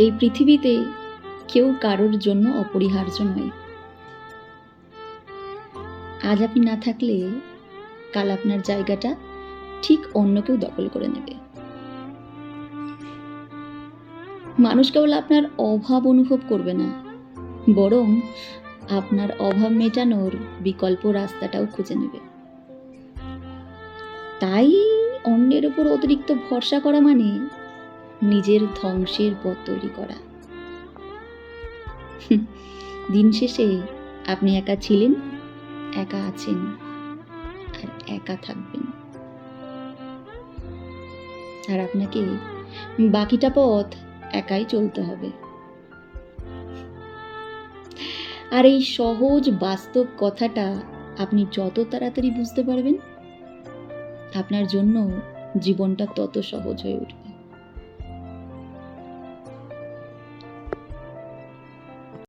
এই পৃথিবীতে কেউ কারোর জন্য অপরিহার্য নয়। আজ আপনি না থাকলে কাল আপনার জায়গাটা ঠিক অন্য কেউ দখল করে নেবে। মানুষ কেবল আপনার অভাব অনুভব করবে না, বরং আপনার অভাব মেটানোর বিকল্প রাস্তাটাও খুঁজে নেবে। তাই অন্যের উপর অতিরিক্ত ভরসা করা মানে নিজের ধ্বংসের পথ তৈরি করা। দিন শেষে আপনি একা ছিলেন, একা আছেন, আর একা থাকবেন। আর আপনাকে বাকিটা পথ একাই চলতে হবে। আর এই সহজ বাস্তব কথাটা আপনি যত তাড়াতাড়ি বুঝতে পারবেন, আপনার জন্য জীবনটা তত সহজ হয়ে উঠবে।